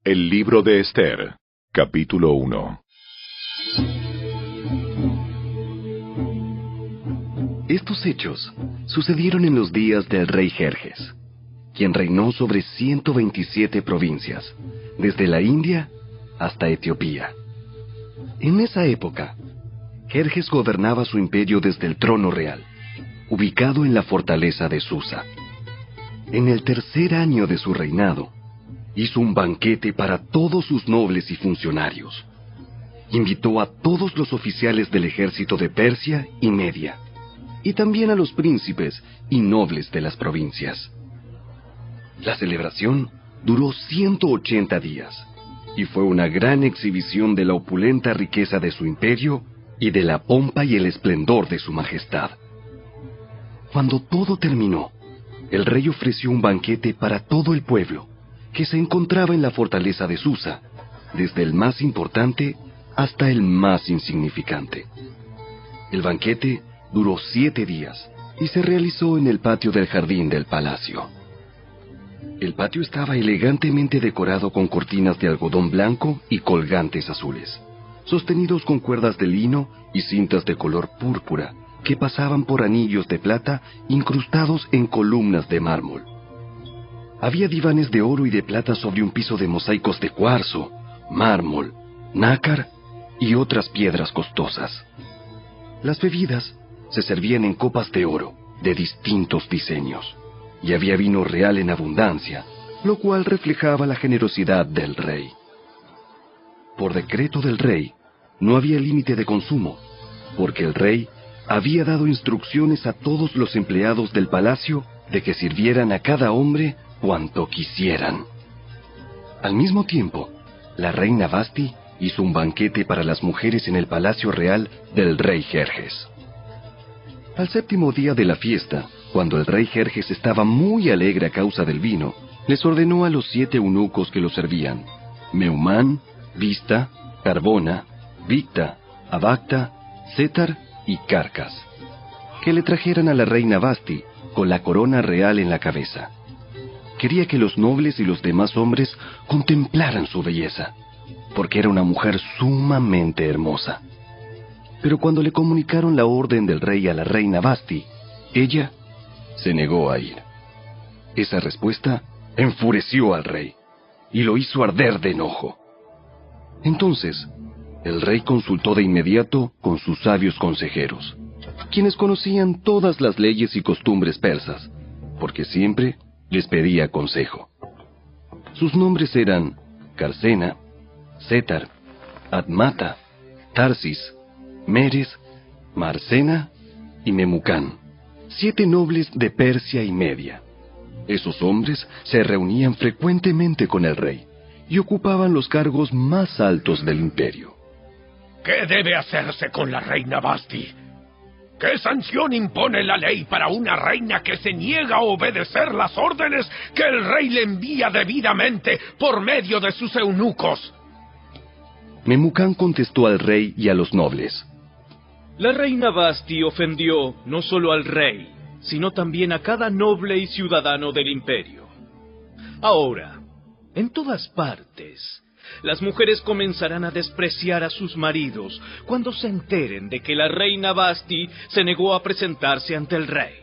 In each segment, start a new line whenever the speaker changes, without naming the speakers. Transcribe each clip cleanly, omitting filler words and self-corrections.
El libro de Esther, capítulo 1.
Estos hechos sucedieron en los días del rey Jerjes, quien reinó sobre 127 provincias, desde la India hasta Etiopía. En esa época, Jerjes gobernaba su imperio desde el trono real, ubicado en la fortaleza de Susa. En el tercer año de su reinado, hizo un banquete para todos sus nobles y funcionarios. Invitó a todos los oficiales del ejército de Persia y Media, y también a los príncipes y nobles de las provincias. La celebración duró 180 días, y fue una gran exhibición de la opulenta riqueza de su imperio y de la pompa y el esplendor de su majestad. Cuando todo terminó, el rey ofreció un banquete para todo el pueblo, que se encontraba en la fortaleza de Susa, desde el más importante hasta el más insignificante. El banquete duró 7 días y se realizó en el patio del jardín del palacio. El patio estaba elegantemente decorado con cortinas de algodón blanco y colgantes azules, sostenidos con cuerdas de lino y cintas de color púrpura que pasaban por anillos de plata incrustados en columnas de mármol. Había divanes de oro y de plata sobre un piso de mosaicos de cuarzo, mármol, nácar y otras piedras costosas. Las bebidas se servían en copas de oro de distintos diseños, y había vino real en abundancia, lo cual reflejaba la generosidad del rey. Por decreto del rey, no había límite de consumo, porque el rey había dado instrucciones a todos los empleados del palacio de que sirvieran a cada hombre cuanto quisieran. Al mismo tiempo, la reina Vasti hizo un banquete para las mujeres en el palacio real del rey Jerjes. Al 7º día de la fiesta, cuando el rey Jerjes estaba muy alegre a causa del vino, les ordenó a los 7 eunucos que lo servían, Meumán, Vista, Carbona, Victa, Abacta, Setar y Carcas, que le trajeran a la reina Vasti con la corona real en la cabeza. Quería que los nobles y los demás hombres contemplaran su belleza, porque era una mujer sumamente hermosa. Pero cuando le comunicaron la orden del rey a la reina Vasti, ella se negó a ir. Esa respuesta enfureció al rey y lo hizo arder de enojo. Entonces, el rey consultó de inmediato con sus sabios consejeros, quienes conocían todas las leyes y costumbres persas, porque siempre les pedía consejo. Sus nombres eran Carcena, Setar, Admata, Tarsis, Meres, Marcena y Memucán, 7 nobles de Persia y Media. Esos hombres se reunían frecuentemente con el rey y ocupaban los cargos más altos del imperio.
¿Qué debe hacerse con la reina Vasti? ¿Qué sanción impone la ley para una reina que se niega a obedecer las órdenes que el rey le envía debidamente por medio de sus eunucos?
Memucán contestó al rey y a los nobles:
La reina Vasti ofendió no solo al rey, sino también a cada noble y ciudadano del imperio. Ahora, en todas partes, las mujeres comenzarán a despreciar a sus maridos cuando se enteren de que la reina Vasti se negó a presentarse ante el rey.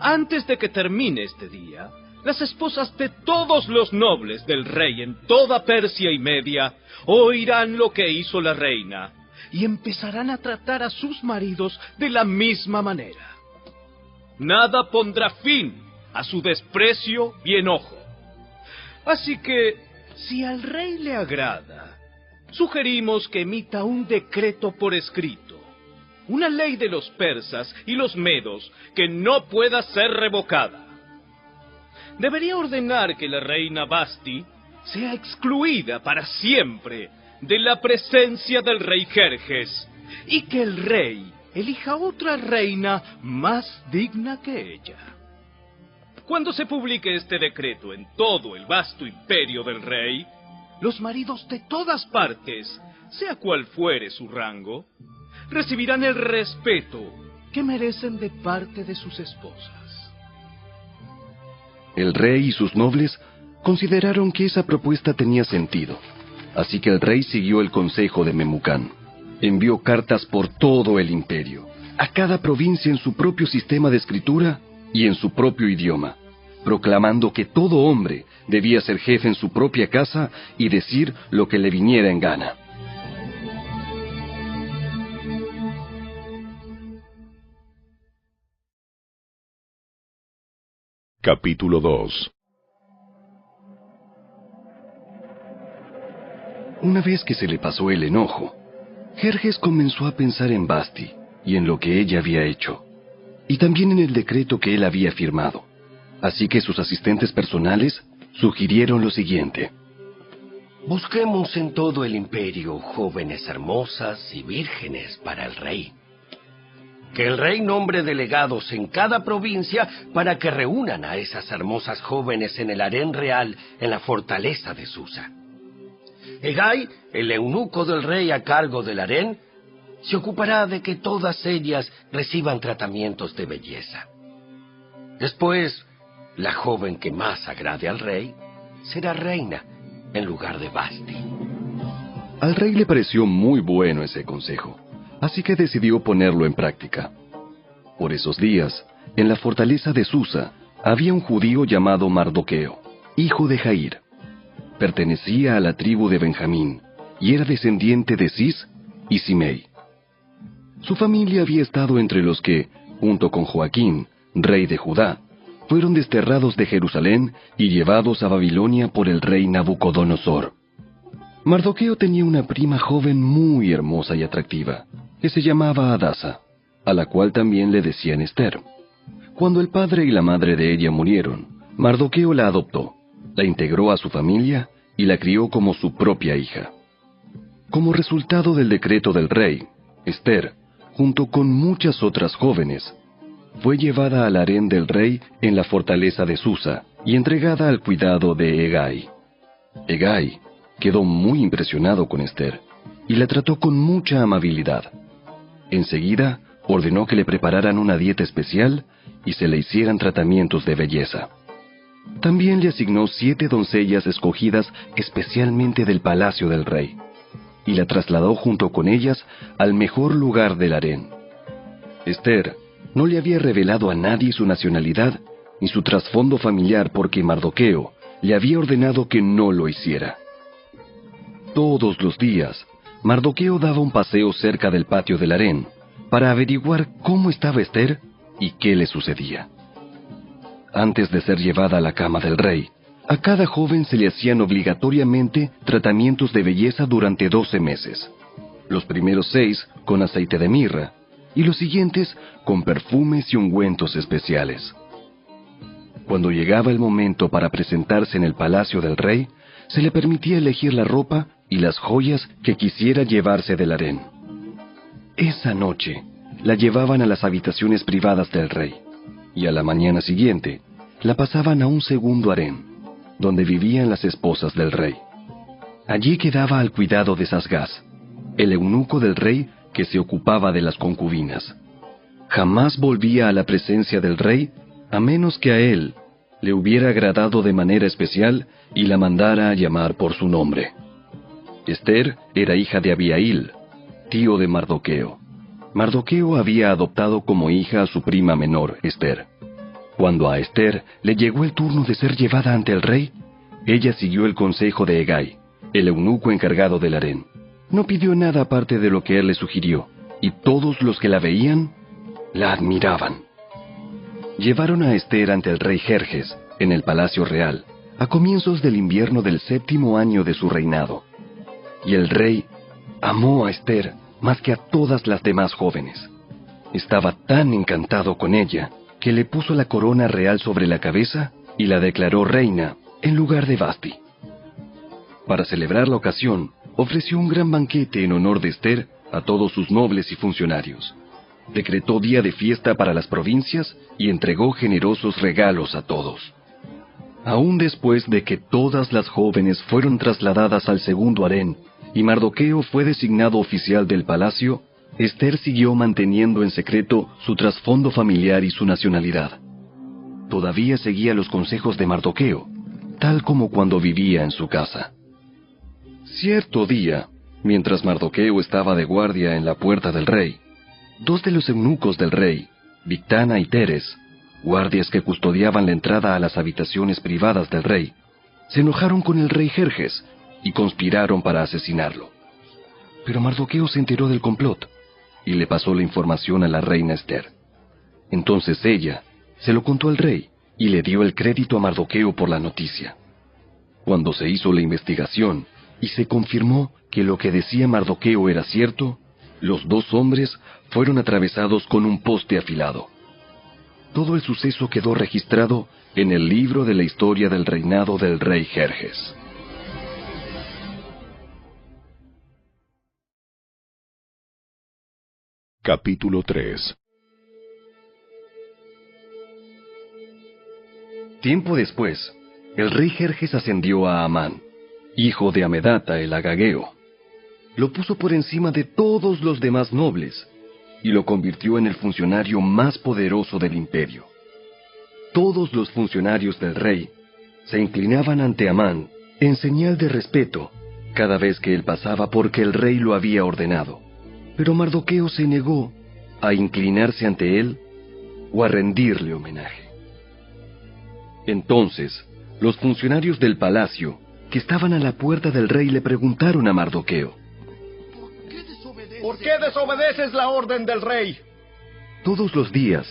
Antes de que termine este día, las esposas de todos los nobles del rey en toda Persia y Media oirán lo que hizo la reina y empezarán a tratar a sus maridos de la misma manera. Nada pondrá fin a su desprecio y enojo. Así que, si al rey le agrada, sugerimos que emita un decreto por escrito, una ley de los persas y los medos que no pueda ser revocada. Debería ordenar que la reina Vasti sea excluida para siempre de la presencia del rey Jerjes y que el rey elija otra reina más digna que ella. Cuando se publique este decreto en todo el vasto imperio del rey, los maridos de todas partes, sea cual fuere su rango, recibirán el respeto que merecen de parte de sus esposas.
El rey y sus nobles Consideraron que esa propuesta tenía sentido, así que el rey siguió el consejo de Memucán. Envió cartas por todo el imperio, a cada provincia en su propio sistema de escritura y en su propio idioma, proclamando que todo hombre debía ser jefe en su propia casa y decir lo que le viniera en gana.
Capítulo 2.
Una vez que se le pasó el enojo, Jerjes comenzó a pensar en Vasti y en lo que ella había hecho, y también en el decreto que él había firmado. Así que sus asistentes personales sugirieron lo siguiente:
busquemos en todo el imperio jóvenes hermosas y vírgenes para el rey. Que el rey nombre delegados en cada provincia para que reúnan a esas hermosas jóvenes en el harén real en la fortaleza de Susa. Hegai, el eunuco del rey a cargo del harén, se ocupará de que todas ellas reciban tratamientos de belleza. Después, la joven que más agrade al rey será reina en lugar de Vasti.
Al rey le pareció muy bueno ese consejo, así que decidió ponerlo en práctica. Por esos días, en la fortaleza de Susa, había un judío llamado Mardoqueo, hijo de Jair. Pertenecía a la tribu de Benjamín y era descendiente de Cis y Simei. Su familia había estado entre los que, junto con Joaquín, rey de Judá, fueron desterrados de Jerusalén y llevados a Babilonia por el rey Nabucodonosor. Mardoqueo tenía una prima joven muy hermosa y atractiva, que se llamaba Hadasa, a la cual también le decían Ester. Cuando el padre y la madre de ella murieron, Mardoqueo la adoptó, la integró a su familia y la crió como su propia hija. Como resultado del decreto del rey, Ester, junto con muchas otras jóvenes, fue llevada al harén del rey en la fortaleza de Susa y entregada al cuidado de Hegai. Hegai quedó muy impresionado con Ester y la trató con mucha amabilidad. Enseguida ordenó que le prepararan una dieta especial y se le hicieran tratamientos de belleza. También le asignó 7 doncellas escogidas especialmente del palacio del rey, y la trasladó junto con ellas al mejor lugar del harén. Ester no le había revelado a nadie su nacionalidad ni su trasfondo familiar porque Mardoqueo le había ordenado que no lo hiciera. Todos los días, Mardoqueo daba un paseo cerca del patio del harén para averiguar cómo estaba Ester y qué le sucedía. Antes de ser llevada a la cama del rey, a cada joven se le hacían obligatoriamente tratamientos de belleza durante 12 meses. Los primeros 6 con aceite de mirra y los siguientes con perfumes y ungüentos especiales. Cuando llegaba el momento para presentarse en el palacio del rey, se le permitía elegir la ropa y las joyas que quisiera llevarse del harén. Esa noche la llevaban a las habitaciones privadas del rey, y a la mañana siguiente la pasaban a un segundo harén, donde vivían las esposas del rey. Allí quedaba al cuidado de Sasgás, el eunuco del rey que se ocupaba de las concubinas. Jamás volvía a la presencia del rey a menos que a él le hubiera agradado de manera especial y la mandara a llamar por su nombre. Ester era hija de Abihail, tío de Mardoqueo. Mardoqueo había adoptado como hija a su prima menor, Ester. Cuando a Ester le llegó el turno de ser llevada ante el rey, ella siguió el consejo de Hegai, el eunuco encargado del harén. No pidió nada aparte de lo que él le sugirió, y todos los que la veían, la admiraban. Llevaron a Ester ante el rey Jerjes, en el palacio real, a comienzos del invierno del 7º año de su reinado. Y el rey amó a Ester más que a todas las demás jóvenes. Estaba tan encantado con ella, que le puso la corona real sobre la cabeza y la declaró reina en lugar de Vasti. Para celebrar la ocasión, ofreció un gran banquete en honor de Ester a todos sus nobles y funcionarios. Decretó día de fiesta para las provincias y entregó generosos regalos a todos. Aún después de que todas las jóvenes fueron trasladadas al segundo harén y Mardoqueo fue designado oficial del palacio, Ester siguió manteniendo en secreto su trasfondo familiar y su nacionalidad. Todavía seguía los consejos de Mardoqueo, tal como cuando vivía en su casa. Cierto día, mientras Mardoqueo estaba de guardia en la puerta del rey, dos de los eunucos del rey, Bigtana y Teres, guardias que custodiaban la entrada a las habitaciones privadas del rey, se enojaron con el rey Jerjes y conspiraron para asesinarlo. Pero Mardoqueo se enteró del complot y le pasó la información a la reina Ester. Entonces ella se lo contó al rey y le dio el crédito a Mardoqueo por la noticia. Cuando se hizo la investigación y se confirmó que lo que decía Mardoqueo era cierto, los dos hombres fueron atravesados con un poste afilado. Todo el suceso quedó registrado en el libro de la historia del reinado del rey Jerjes.
Capítulo 3.
Tiempo después, el rey Jerjes ascendió a Amán, hijo de Amedata el agageo. Lo puso por encima de todos los demás nobles y lo convirtió en el funcionario más poderoso del imperio. Todos los funcionarios del rey se inclinaban ante Amán en señal de respeto cada vez que él pasaba porque el rey lo había ordenado. Pero Mardoqueo se negó a inclinarse ante él o a rendirle homenaje. Entonces, los funcionarios del palacio, que estaban a la puerta del rey, le preguntaron a Mardoqueo:
¿Por qué desobedeces la orden del rey?
Todos los días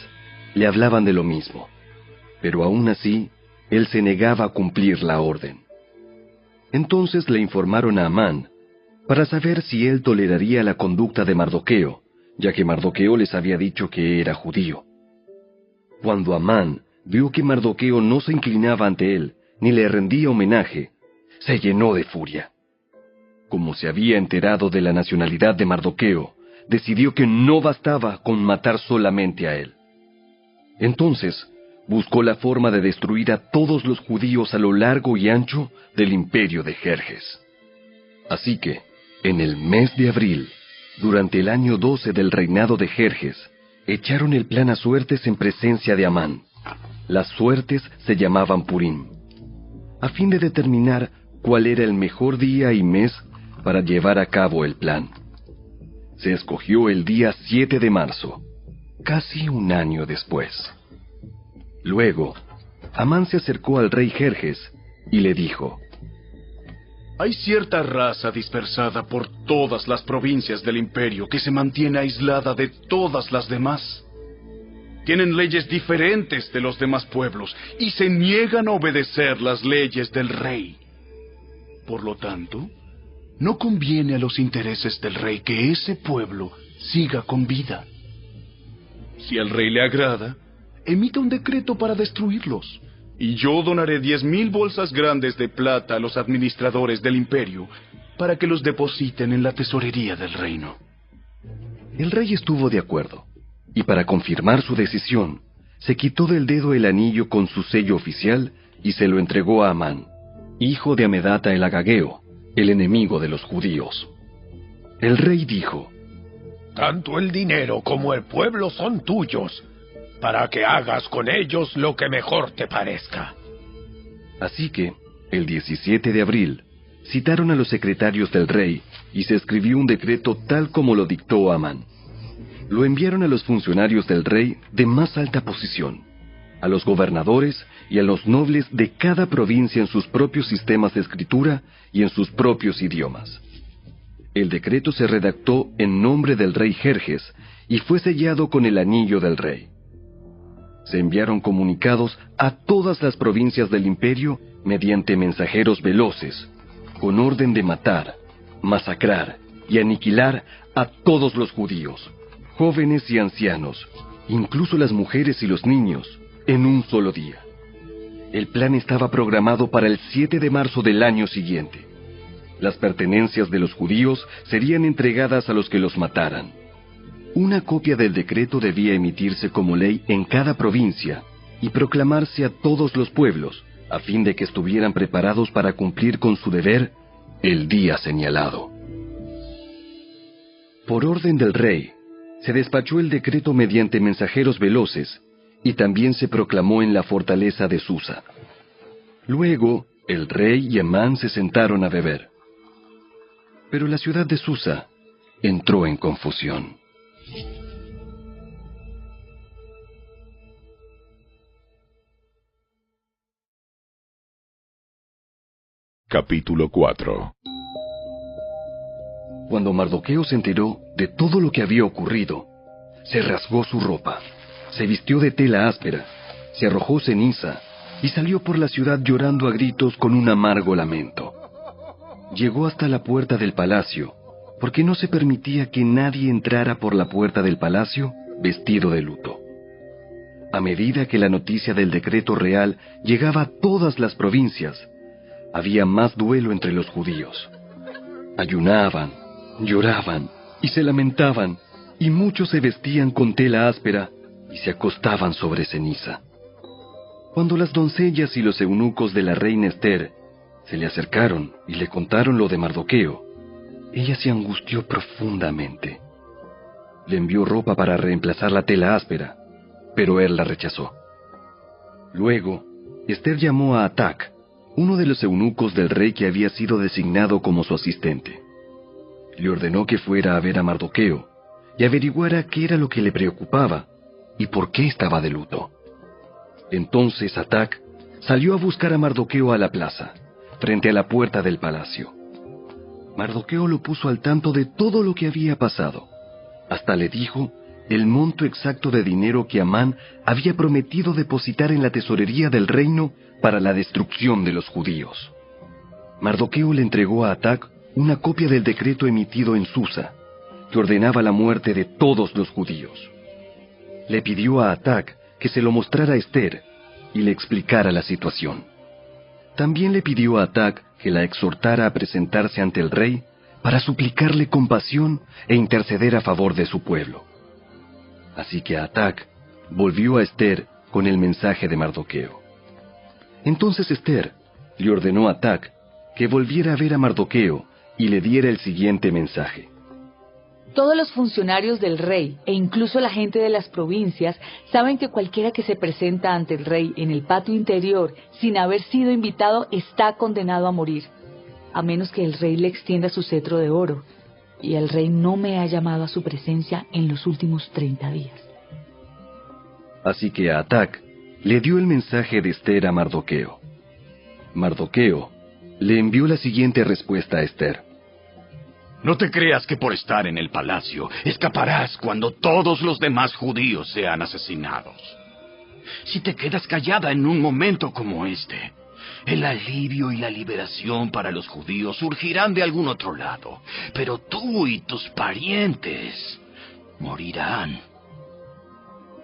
le hablaban de lo mismo, pero aún así, él se negaba a cumplir la orden. Entonces le informaron a Amán para saber si él toleraría la conducta de Mardoqueo, ya que Mardoqueo les había dicho que era judío. Cuando Amán vio que Mardoqueo no se inclinaba ante él, ni le rendía homenaje, se llenó de furia. Como se había enterado de la nacionalidad de Mardoqueo, decidió que no bastaba con matar solamente a él. Entonces, buscó la forma de destruir a todos los judíos a lo largo y ancho del imperio de Jerjes. Así que, en el mes de abril, durante el año 12 del reinado de Jerjes, echaron el plan a suertes en presencia de Amán. Las suertes se llamaban Purim, a fin de determinar cuál era el mejor día y mes para llevar a cabo el plan. Se escogió el día 7 de marzo, casi un año después. Luego, Amán se acercó al rey Jerjes y le dijo:
Hay cierta raza dispersada por todas las provincias del imperio que se mantiene aislada de todas las demás. Tienen leyes diferentes de los demás pueblos y se niegan a obedecer las leyes del rey. Por lo tanto, no conviene a los intereses del rey que ese pueblo siga con vida. Si al rey le agrada, emita un decreto para destruirlos, y yo donaré 10,000 bolsas grandes de plata a los administradores del imperio para que los depositen en la tesorería del reino.
El rey estuvo de acuerdo, y para confirmar su decisión, se quitó del dedo el anillo con su sello oficial y se lo entregó a Amán, hijo de Amedata el agageo, el enemigo de los judíos. El rey dijo:
Tanto el dinero como el pueblo son tuyos, para que hagas con ellos lo que mejor te parezca.
Así que, el 17 de abril, citaron a los secretarios del rey y se escribió un decreto tal como lo dictó Amán. Lo enviaron a los funcionarios del rey de más alta posición, a los gobernadores y a los nobles de cada provincia en sus propios sistemas de escritura y en sus propios idiomas. El decreto se redactó en nombre del rey Jerjes y fue sellado con el anillo del rey. Se enviaron comunicados a todas las provincias del imperio mediante mensajeros veloces, con orden de matar, masacrar y aniquilar a todos los judíos, jóvenes y ancianos, incluso las mujeres y los niños, en un solo día. El plan estaba programado para el 7 de marzo del año siguiente. Las pertenencias de los judíos serían entregadas a los que los mataran. Una copia del decreto debía emitirse como ley en cada provincia y proclamarse a todos los pueblos, a fin de que estuvieran preparados para cumplir con su deber el día señalado. Por orden del rey, se despachó el decreto mediante mensajeros veloces y también se proclamó en la fortaleza de Susa. Luego, El rey y Amán se sentaron a beber. Pero la ciudad de Susa entró en confusión.
Capítulo 4.
Cuando Mardoqueo se enteró de todo lo que había ocurrido, se rasgó su ropa, se vistió de tela áspera, se arrojó ceniza y salió por la ciudad llorando a gritos con un amargo lamento. Llegó hasta la puerta del palacio, porque no se permitía que nadie entrara por la puerta del palacio vestido de luto. A medida que la noticia del decreto real llegaba a todas las provincias, había más duelo entre los judíos. Ayunaban, lloraban y se lamentaban, y muchos se vestían con tela áspera y se acostaban sobre ceniza. Cuando las doncellas y los eunucos de la reina Ester se le acercaron y le contaron lo de Mardoqueo, ella se angustió profundamente. Le envió ropa para reemplazar la tela áspera, pero él la rechazó. Luego, Ester llamó a Atac, uno de los eunucos del rey que había sido designado como su asistente. Le ordenó que fuera a ver a Mardoqueo y averiguara qué era lo que le preocupaba y por qué estaba de luto. Entonces Atac salió a buscar a Mardoqueo a la plaza, frente a la puerta del palacio. Mardoqueo lo puso al tanto de todo lo que había pasado. Hasta le dijo el monto exacto de dinero que Amán había prometido depositar en la tesorería del reino para la destrucción de los judíos. Mardoqueo le entregó a Atac una copia del decreto emitido en Susa, que ordenaba la muerte de todos los judíos. Le pidió a Atac que se lo mostrara a Ester y le explicara la situación. También le pidió a Atac que la exhortara a presentarse ante el rey para suplicarle compasión e interceder a favor de su pueblo. Así que Atac volvió a Ester con el mensaje de Mardoqueo. Entonces Ester le ordenó a Atac que volviera a ver a Mardoqueo y le diera el siguiente mensaje.
Todos los funcionarios del rey e incluso la gente de las provincias saben que cualquiera que se presenta ante el rey en el patio interior sin haber sido invitado está condenado a morir, a menos que el rey le extienda su cetro de oro, y el rey no me ha llamado a su presencia en los últimos 30 días.
Así que Atac le dio el mensaje de Ester a Mardoqueo. Mardoqueo le envió la siguiente respuesta a Ester.
No te creas que por estar en el palacio escaparás cuando todos los demás judíos sean asesinados. Si te quedas callada en un momento como este, el alivio y la liberación para los judíos surgirán de algún otro lado, pero tú y tus parientes morirán.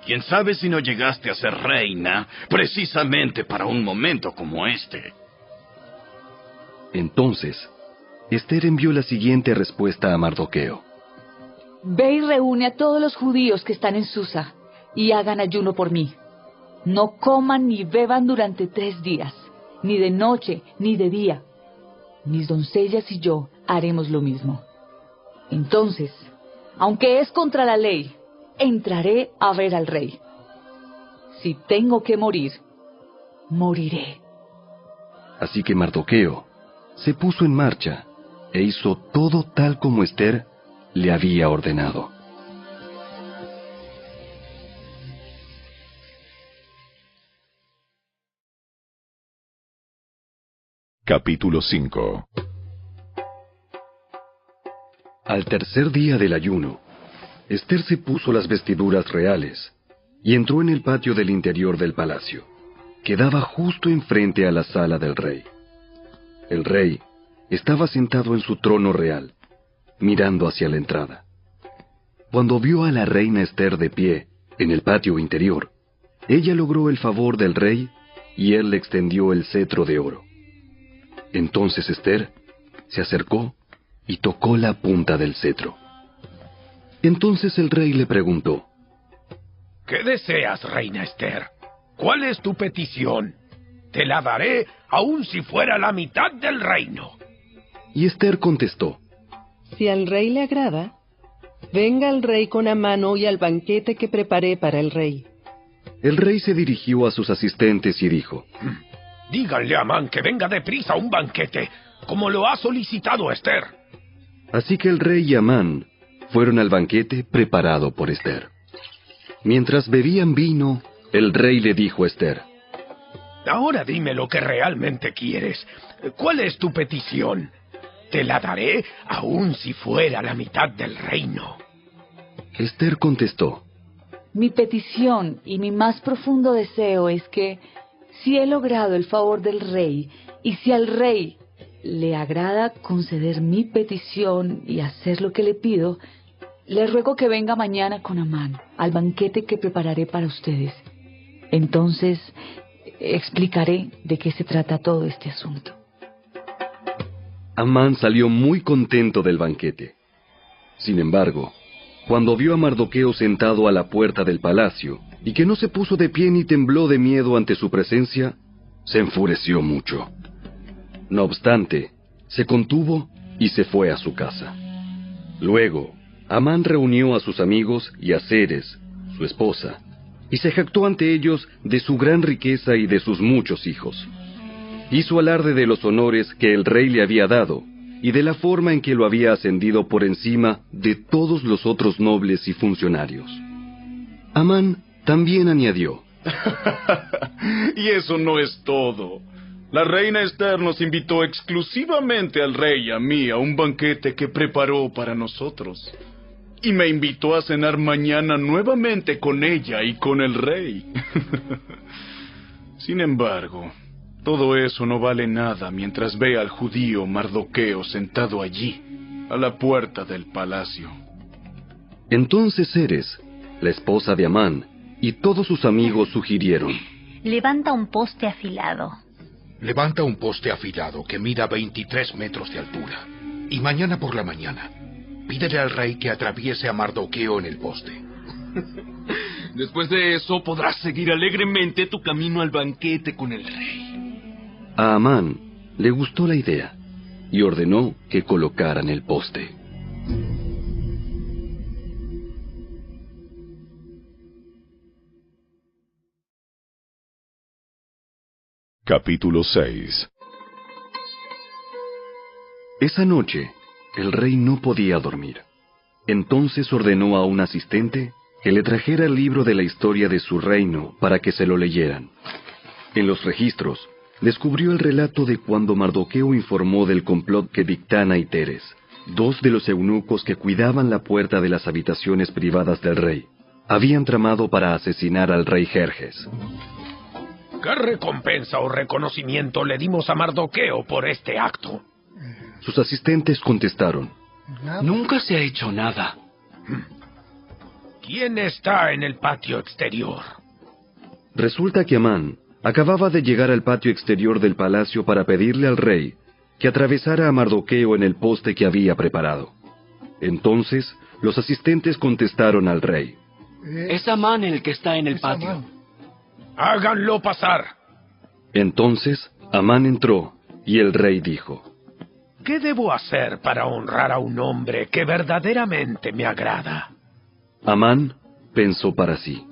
¿Quién sabe si no llegaste a ser reina precisamente para un momento como este?
Entonces, Ester envió la siguiente respuesta a Mardoqueo.
Ve y reúne a todos los judíos que están en Susa y hagan ayuno por mí. No coman ni beban durante 3 días, ni de noche ni de día. Mis doncellas y yo haremos lo mismo. Entonces, aunque es contra la ley, entraré a ver al rey. Si tengo que morir, moriré.
Así que Mardoqueo se puso en marcha e hizo todo tal como Ester le había ordenado.
Capítulo 5.
Al tercer día del ayuno, Ester se puso las vestiduras reales y entró en el patio del interior del palacio, que daba justo enfrente a la sala del rey. El rey estaba sentado en su trono real, mirando hacia la entrada. Cuando vio a la reina Ester de pie en el patio interior, ella logró el favor del rey y él le extendió el cetro de oro. Entonces Ester se acercó y tocó la punta del cetro. Entonces el rey le preguntó:
¿Qué deseas, reina Ester? ¿Cuál es tu petición? Te la daré aun si fuera la mitad del reino.
Y Ester contestó:
Si al rey le agrada, venga el rey con Amán hoy al banquete que preparé para el rey.
El rey se dirigió a sus asistentes y dijo:
Díganle a Amán que venga deprisa a un banquete, como lo ha solicitado Esther.
Así que el rey y Amán fueron al banquete preparado por Esther. Mientras bebían vino, el rey le dijo a Esther:
Ahora dime lo que realmente quieres. ¿Cuál es tu petición? Te la daré aun si fuera la mitad del reino.
Esther contestó:
Mi petición y mi más profundo deseo es que, si he logrado el favor del rey, y si al rey le agrada conceder mi petición y hacer lo que le pido, le ruego que venga mañana con Amán al banquete que prepararé para ustedes. Entonces explicaré de qué se trata todo este asunto.
Amán salió muy contento del banquete. Sin embargo, cuando vio a Mardoqueo sentado a la puerta del palacio, y que no se puso de pie ni tembló de miedo ante su presencia, se enfureció mucho. No obstante, se contuvo y se fue a su casa. Luego, Amán reunió a sus amigos y a Ceres, su esposa, y se jactó ante ellos de su gran riqueza y de sus muchos hijos. Hizo alarde de los honores que el rey le había dado, y de la forma en que lo había ascendido por encima de todos los otros nobles y funcionarios. Amán también añadió:
Y eso no es todo. La reina Esther nos invitó exclusivamente al rey y a mí a un banquete que preparó para nosotros. Y me invitó a cenar mañana nuevamente con ella y con el rey. Sin embargo, todo eso no vale nada mientras ve al judío Mardoqueo sentado allí, a la puerta del palacio.
Entonces Ceres, la esposa de Amán, y todos sus amigos sugirieron:
Levanta un poste afilado.
Levanta un poste afilado que mida 23 metros de altura. Y mañana por la mañana, pídele al rey que atraviese a Mardoqueo en el poste.
Después de eso, podrás seguir alegremente tu camino al banquete con el rey.
A Amán le gustó la idea y ordenó que colocaran el poste.
Capítulo 6.
Esa noche, el rey no podía dormir. Entonces ordenó a un asistente que le trajera el libro de la historia de su reino para que se lo leyeran. En los registros, descubrió el relato de cuando Mardoqueo informó del complot que Bigtana y Teres, dos de los eunucos que cuidaban la puerta de las habitaciones privadas del rey, habían tramado para asesinar al rey Jerjes.
¿Qué recompensa o reconocimiento le dimos a Mardoqueo por este acto?
Sus asistentes contestaron:
Nunca se ha hecho nada.
¿Quién está en el patio exterior?
Resulta que Amán acababa de llegar al patio exterior del palacio para pedirle al rey que atravesara a Mardoqueo en el poste que había preparado. Entonces, los asistentes contestaron al rey:
Es Amán el que está en el patio.
¡Háganlo pasar!
Entonces, Amán entró, y el rey dijo:
¿Qué debo hacer para honrar a un hombre que verdaderamente me agrada?
Amán pensó para sí: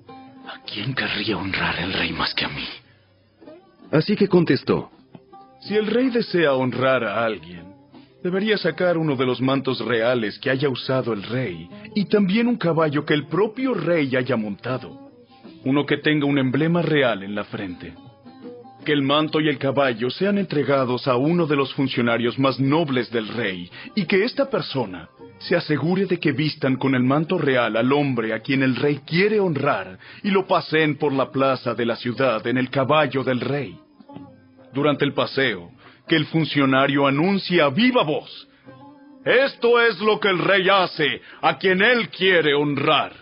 ¿A quién querría honrar el rey más que a mí?
Así que contestó:
Si el rey desea honrar a alguien, debería sacar uno de los mantos reales que haya usado el rey, y también un caballo que el propio rey haya montado. Uno que tenga un emblema real en la frente. Que el manto y el caballo sean entregados a uno de los funcionarios más nobles del rey, y que esta persona se asegure de que vistan con el manto real al hombre a quien el rey quiere honrar, y lo paseen por la plaza de la ciudad en el caballo del rey. Durante el paseo, que el funcionario anuncie a viva voz: esto es lo que el rey hace a quien él quiere honrar.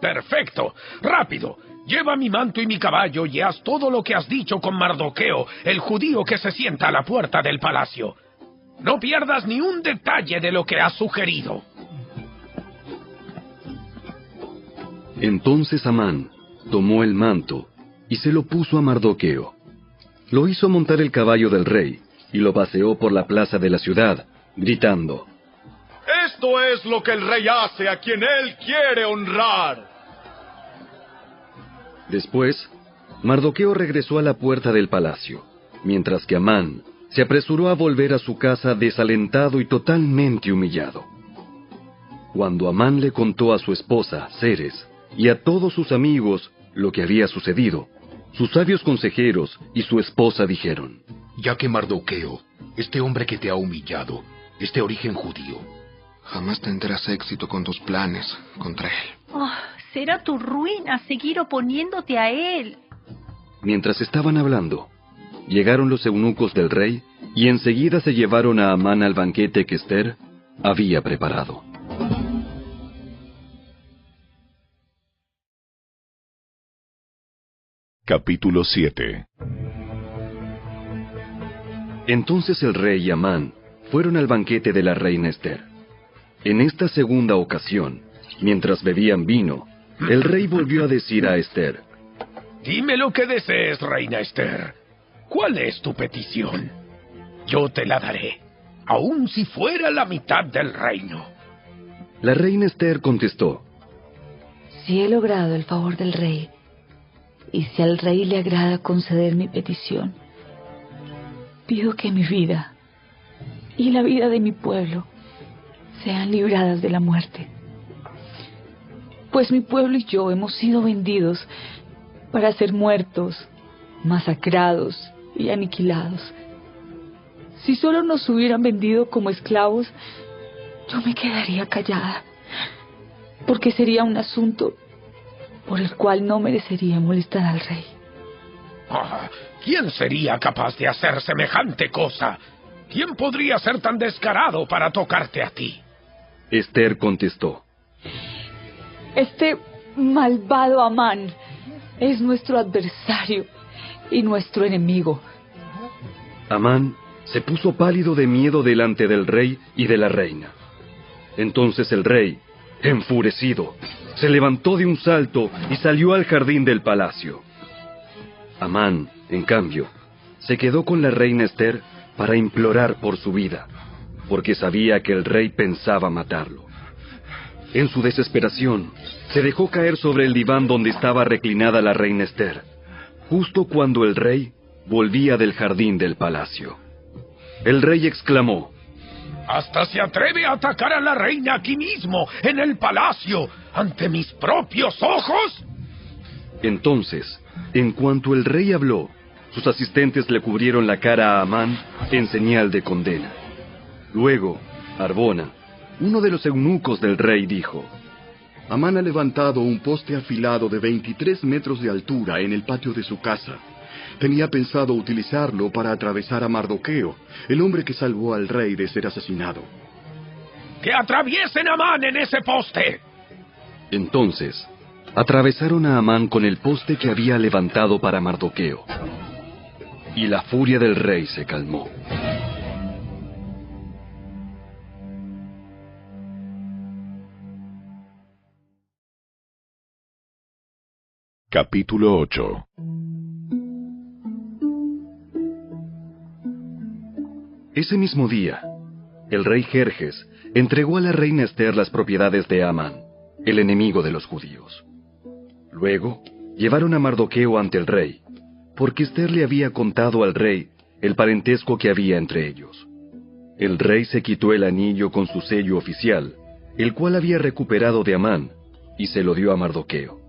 ¡Perfecto! ¡Rápido! Lleva mi manto y mi caballo y haz todo lo que has dicho con Mardoqueo, el judío que se sienta a la puerta del palacio. No pierdas ni un detalle de lo que has sugerido.
Entonces Amán tomó el manto y se lo puso a Mardoqueo. Lo hizo montar el caballo del rey y lo paseó por la plaza de la ciudad, gritando:
Esto es lo que el rey hace a quien él quiere honrar.
Después, Mardoqueo regresó a la puerta del palacio, mientras que Amán se apresuró a volver a su casa desalentado y totalmente humillado. Cuando Amán le contó a su esposa, Ceres, y a todos sus amigos lo que había sucedido, sus sabios consejeros y su esposa dijeron:
Ya que Mardoqueo, este hombre que te ha humillado, es de origen judío,
jamás tendrás éxito con tus planes contra él.
Oh, será tu ruina seguir oponiéndote a él.
Mientras estaban hablando, llegaron los eunucos del rey y enseguida se llevaron a Amán al banquete que Ester había preparado.
Capítulo 7.
Entonces el rey y Amán fueron al banquete de la reina Ester. En esta segunda ocasión, mientras bebían vino, el rey volvió a decir a Ester:
Dime lo que desees, reina Ester. ¿Cuál es tu petición? Yo te la daré, aun si fuera la mitad del reino.
La reina Ester contestó:
Si he logrado el favor del rey, y si al rey le agrada conceder mi petición, pido que mi vida y la vida de mi pueblo sean libradas de la muerte. Pues mi pueblo y yo hemos sido vendidos para ser muertos, masacrados y aniquilados. Si solo nos hubieran vendido como esclavos, yo me quedaría callada, porque sería un asunto por el cual no merecería molestar al rey.
¿Quién sería capaz de hacer semejante cosa? ¿Quién podría ser tan descarado para tocarte a ti?
Ester contestó:
Este malvado Amán es nuestro adversario y nuestro enemigo.
Amán se puso pálido de miedo delante del rey y de la reina. Entonces el rey, enfurecido, se levantó de un salto y salió al jardín del palacio. Amán, en cambio, se quedó con la reina Ester para implorar por su vida, porque sabía que el rey pensaba matarlo. En su desesperación, se dejó caer sobre el diván donde estaba reclinada la reina Ester, justo cuando el rey volvía del jardín del palacio. El rey exclamó:
¡Hasta se atreve a atacar a la reina aquí mismo, en el palacio, ante mis propios ojos!
Entonces, en cuanto el rey habló, sus asistentes le cubrieron la cara a Amán en señal de condena. Luego, Arbona, uno de los eunucos del rey, dijo:
Amán ha levantado un poste afilado de 23 metros de altura en el patio de su casa. Tenía pensado utilizarlo para atravesar a Mardoqueo, el hombre que salvó al rey de ser asesinado.
¡Que atraviesen a Amán en ese poste!
Entonces, atravesaron a Amán con el poste que había levantado para Mardoqueo. Y la furia del rey se calmó.
Capítulo 8.
Ese mismo día, el rey Jerjes entregó a la reina Ester las propiedades de Amán, el enemigo de los judíos. Luego, llevaron a Mardoqueo ante el rey, porque Ester le había contado al rey el parentesco que había entre ellos. El rey se quitó el anillo con su sello oficial, el cual había recuperado de Amán, y se lo dio a Mardoqueo.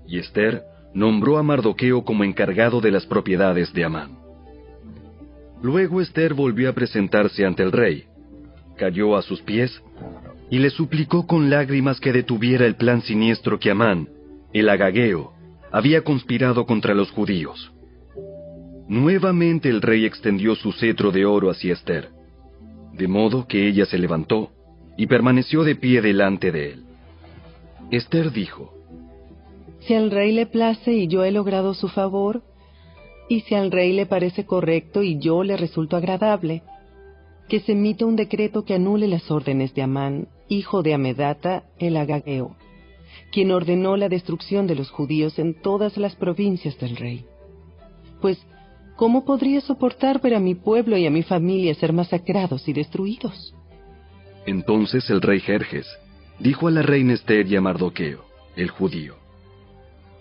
Y Ester nombró a Mardoqueo como encargado de las propiedades de Amán. Luego Ester volvió a presentarse ante el rey, cayó a sus pies y le suplicó con lágrimas que detuviera el plan siniestro que Amán, el agageo, había conspirado contra los judíos. Nuevamente el rey extendió su cetro de oro hacia Ester, de modo que ella se levantó y permaneció de pie delante de él. Ester dijo:
Si al rey le place y yo he logrado su favor, y si al rey le parece correcto y yo le resulto agradable, que se emita un decreto que anule las órdenes de Amán, hijo de Amedata, el agageo, quien ordenó la destrucción de los judíos en todas las provincias del rey. Pues, ¿cómo podría soportar ver a mi pueblo y a mi familia ser masacrados y destruidos?
Entonces el rey Jerjes dijo a la reina Ester y a Mardoqueo, el judío: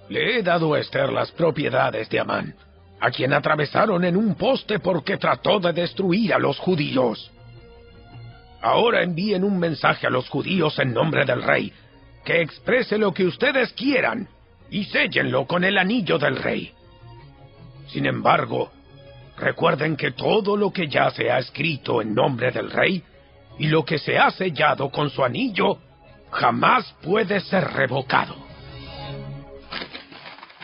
Le he dado a Esther las propiedades de Amán, a quien atravesaron en un poste porque trató de destruir a los judíos. Ahora envíen un mensaje a los judíos en nombre del rey, que exprese lo que ustedes quieran, y séllenlo con el anillo del rey. Sin embargo, recuerden que todo lo que ya se ha escrito en nombre del rey, y lo que se ha sellado con su anillo, jamás puede ser revocado.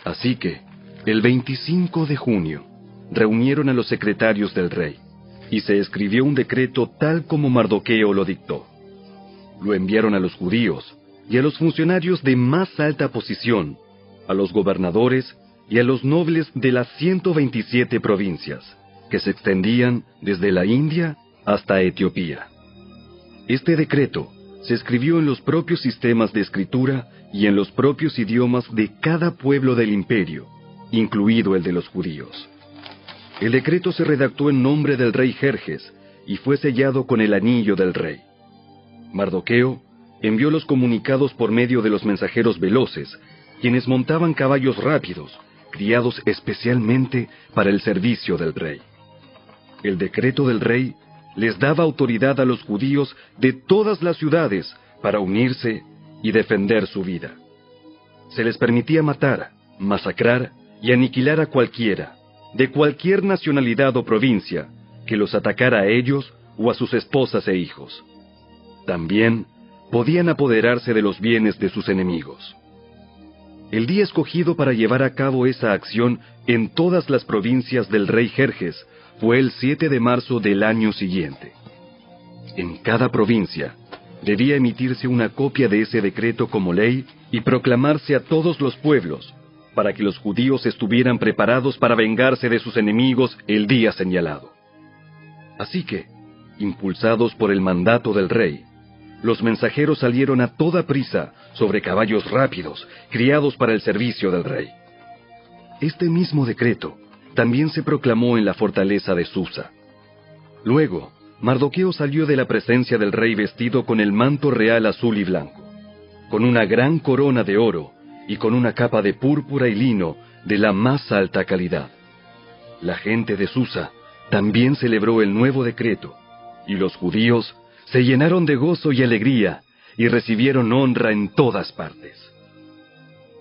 Así que, el 25 de junio, reunieron a los secretarios del rey, y se escribió un decreto tal como Mardoqueo lo dictó. Lo enviaron a los judíos y a los funcionarios de más alta posición, a los gobernadores y a los nobles de las 127 provincias, que se extendían desde la India hasta Etiopía. Este decreto se escribió en los propios sistemas de escritura y en los propios idiomas de cada pueblo del imperio, incluido el de los judíos. El decreto se redactó en nombre del rey Jerjes y fue sellado con el anillo del rey. Mardoqueo envió los comunicados por medio de los mensajeros veloces, quienes montaban caballos rápidos, criados especialmente para el servicio del rey. El decreto del rey les daba autoridad a los judíos de todas las ciudades para unirse y defender su vida. Se les permitía matar, masacrar y aniquilar a cualquiera, de cualquier nacionalidad o provincia, que los atacara a ellos o a sus esposas e hijos. También podían apoderarse de los bienes de sus enemigos. El día escogido para llevar a cabo esa acción en todas las provincias del rey Jerjes fue el 7 de marzo del año siguiente. En cada provincia debía emitirse una copia de ese decreto como ley y proclamarse a todos los pueblos, para que los judíos estuvieran preparados para vengarse de sus enemigos el día señalado. Así que, impulsados por el mandato del rey, los mensajeros salieron a toda prisa sobre caballos rápidos, criados para el servicio del rey. Este mismo decreto también se proclamó en la fortaleza de Susa. Luego, Mardoqueo salió de la presencia del rey vestido con el manto real azul y blanco, con una gran corona de oro y con una capa de púrpura y lino de la más alta calidad. La gente de Susa también celebró el nuevo decreto, y los judíos se llenaron de gozo y alegría y recibieron honra en todas partes.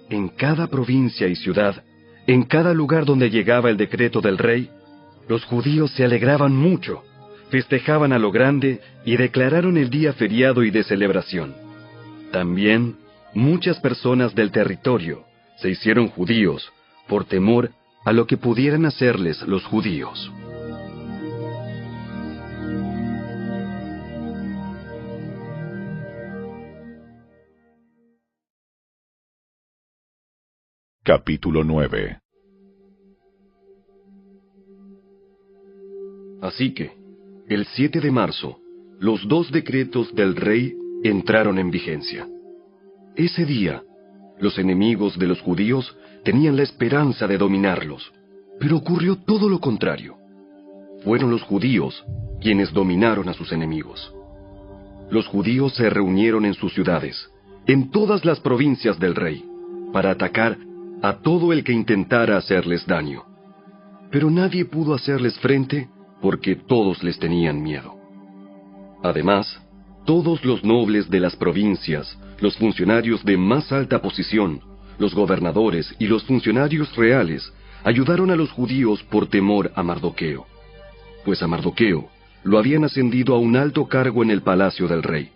En cada provincia y ciudad, en cada lugar donde llegaba el decreto del rey, los judíos se alegraban mucho, festejaban a lo grande y declararon el día feriado y de celebración. También, muchas personas del territorio se hicieron judíos por temor a lo que pudieran hacerles los judíos.
Capítulo 9.
Así que, el 7 de marzo, los 2 decretos del rey entraron en vigencia. Ese día, los enemigos de los judíos tenían la esperanza de dominarlos, pero ocurrió todo lo contrario. Fueron los judíos quienes dominaron a sus enemigos. Los judíos se reunieron en sus ciudades, en todas las provincias del rey, para atacar a todo el que intentara hacerles daño. Pero nadie pudo hacerles frente porque todos les tenían miedo. Además, todos los nobles de las provincias, los funcionarios de más alta posición, los gobernadores y los funcionarios reales ayudaron a los judíos por temor a Mardoqueo, pues a Mardoqueo lo habían ascendido a un alto cargo en el palacio del rey,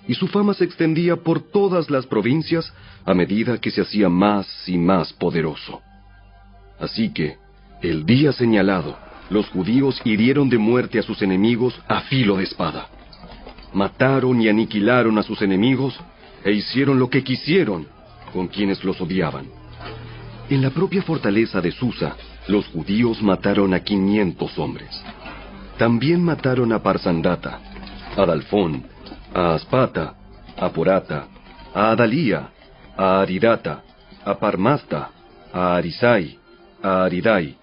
y su fama se extendía por todas las provincias a medida que se hacía más y más poderoso. Así que, el día señalado, los judíos hirieron de muerte a sus enemigos a filo de espada. Mataron y aniquilaron a sus enemigos e hicieron lo que quisieron con quienes los odiaban. En la propia fortaleza de Susa, los judíos mataron a 500 hombres. También mataron a Parsandata, a Dalfón, a Aspata, a Porata, a Adalía, a Aridata, a Parmasta, a Arisai, a Aridai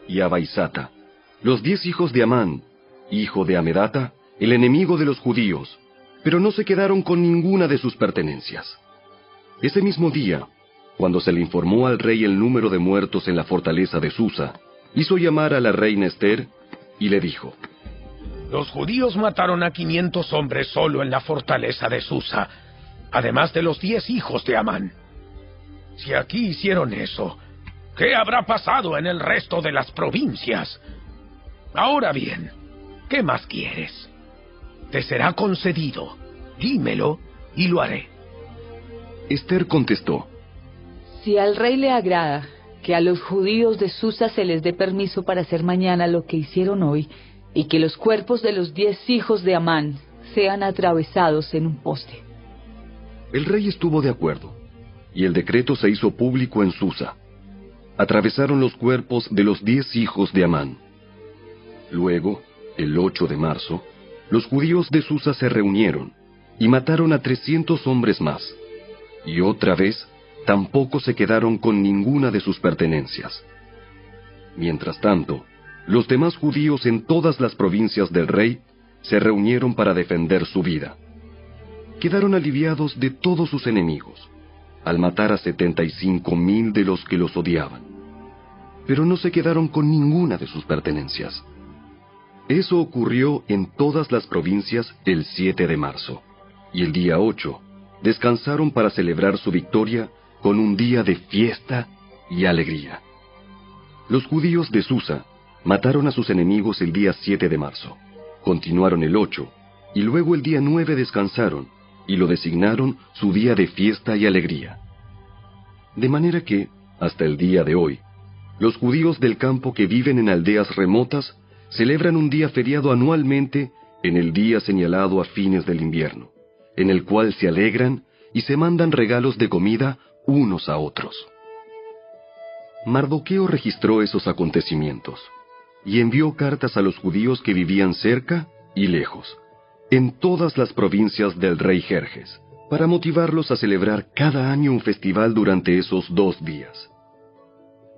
y a Baisata, los 10 hijos de Amán, hijo de Amedata, el enemigo de los judíos, pero no se quedaron con ninguna de sus pertenencias. Ese mismo día, cuando se le informó al rey el número de muertos en la fortaleza de Susa, hizo llamar a la reina Ester y le dijo:
Los judíos mataron a 500 hombres solo en la fortaleza de Susa, además de los 10 hijos de Amán. Si aquí hicieron eso, ¿qué habrá pasado en el resto de las provincias? Ahora bien, ¿qué más quieres? Te será concedido. Dímelo y lo haré.
Ester contestó:
Si al rey le agrada que a los judíos de Susa se les dé permiso para hacer mañana lo que hicieron hoy, y que los cuerpos de los 10 hijos de Amán sean atravesados en un poste.
El rey estuvo de acuerdo, y el decreto se hizo público en Susa. Atravesaron los cuerpos de los 10 hijos de Amán. Luego, el 8 de marzo, los judíos de Susa se reunieron y mataron a 300 hombres más, y otra vez tampoco se quedaron con ninguna de sus pertenencias. Mientras tanto, los demás judíos en todas las provincias del rey se reunieron para defender su vida. Quedaron aliviados de todos sus enemigos, al matar a 75,000 de los que los odiaban, pero no se quedaron con ninguna de sus pertenencias. Eso ocurrió en todas las provincias el 7 de marzo, y el día 8 descansaron para celebrar su victoria con un día de fiesta y alegría. Los judíos de Susa mataron a sus enemigos el día 7 de marzo, continuaron el 8, y luego el día 9 descansaron, y lo designaron su día de fiesta y alegría. De manera que, hasta el día de hoy, los judíos del campo que viven en aldeas remotas celebran un día feriado anualmente en el día señalado a fines del invierno, en el cual se alegran y se mandan regalos de comida unos a otros. Mardoqueo registró esos acontecimientos y envió cartas a los judíos que vivían cerca y lejos, en todas las provincias del rey Jerjes, para motivarlos a celebrar cada año un festival durante esos 2 días.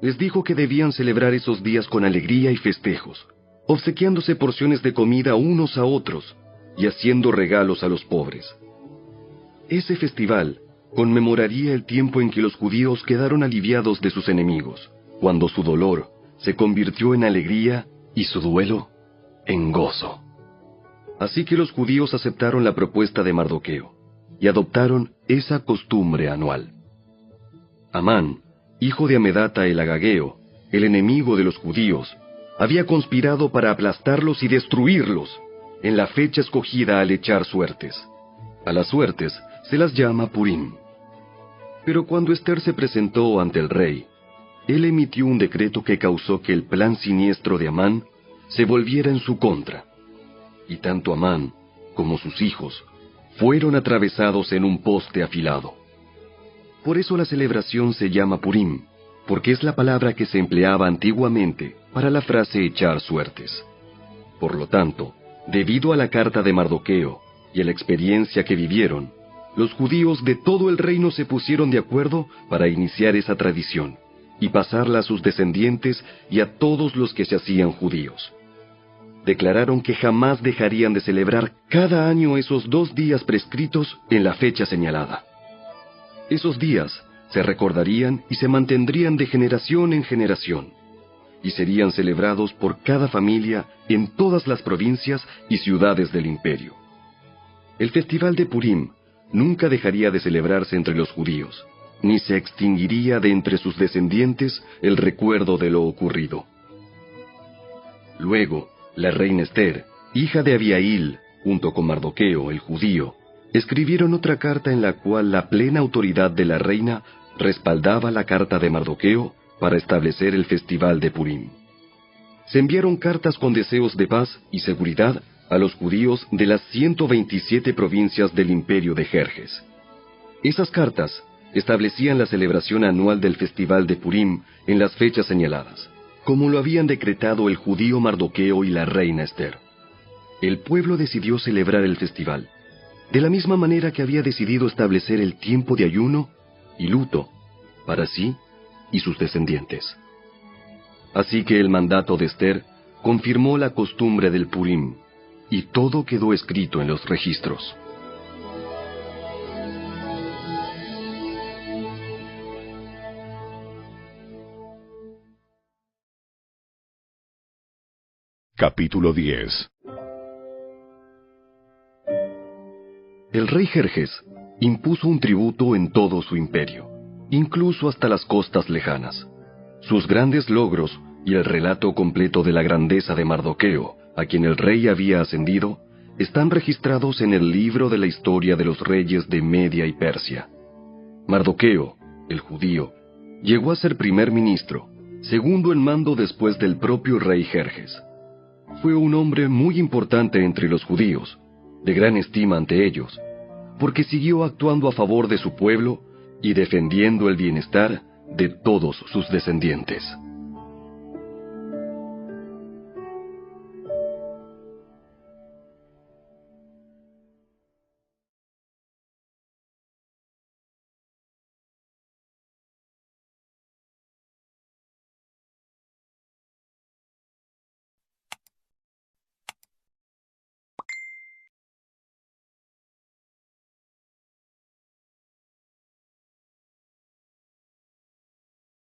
Les dijo que debían celebrar esos días con alegría y festejos, obsequiándose porciones de comida unos a otros y haciendo regalos a los pobres. Ese festival conmemoraría el tiempo en que los judíos quedaron aliviados de sus enemigos, cuando su dolor se convirtió en alegría y su duelo en gozo. Así que los judíos aceptaron la propuesta de Mardoqueo y adoptaron esa costumbre anual. Amán, hijo de Amedata el Agageo, el enemigo de los judíos, había conspirado para aplastarlos y destruirlos en la fecha escogida al echar suertes. A las suertes se las llama Purim. Pero cuando Ester se presentó ante el rey, él emitió un decreto que causó que el plan siniestro de Amán se volviera en su contra, y tanto Amán como sus hijos fueron atravesados en un poste afilado. Por eso la celebración se llama Purim, porque es la palabra que se empleaba antiguamente para la frase echar suertes. Por lo tanto, debido a la carta de Mardoqueo y a la experiencia que vivieron, los judíos de todo el reino se pusieron de acuerdo para iniciar esa tradición y pasarla a sus descendientes y a todos los que se hacían judíos. Declararon que jamás dejarían de celebrar cada año esos 2 días prescritos en la fecha señalada. Esos días se recordarían y se mantendrían de generación en generación, y serían celebrados por cada familia en todas las provincias y ciudades del imperio. El festival de Purim nunca dejaría de celebrarse entre los judíos, ni se extinguiría de entre sus descendientes el recuerdo de lo ocurrido. Luego, la reina Ester, hija de Abihail, junto con Mardoqueo, el judío, escribieron otra carta en la cual la plena autoridad de la reina respaldaba la carta de Mardoqueo para establecer el festival de Purim. Se enviaron cartas con deseos de paz y seguridad a los judíos de las 127 provincias del imperio de Jerjes. Esas cartas establecían la celebración anual del festival de Purim en las fechas señaladas, como lo habían decretado el judío Mardoqueo y la reina Ester. El pueblo decidió celebrar el festival, de la misma manera que había decidido establecer el tiempo de ayuno y luto para sí y sus descendientes. Así que el mandato de Ester confirmó la costumbre del Purim, y todo quedó escrito en los registros.
Capítulo 10.
El rey Jerjes impuso un tributo en todo su imperio, incluso hasta las costas lejanas. Sus grandes logros y el relato completo de la grandeza de Mardoqueo, a quien el rey había ascendido, están registrados en el libro de la historia de los reyes de Media y Persia. Mardoqueo, el judío, llegó a ser primer ministro, segundo en mando después del propio rey Jerjes. Fue un hombre muy importante entre los judíos, de gran estima ante ellos, porque siguió actuando a favor de su pueblo y defendiendo el bienestar de todos sus descendientes.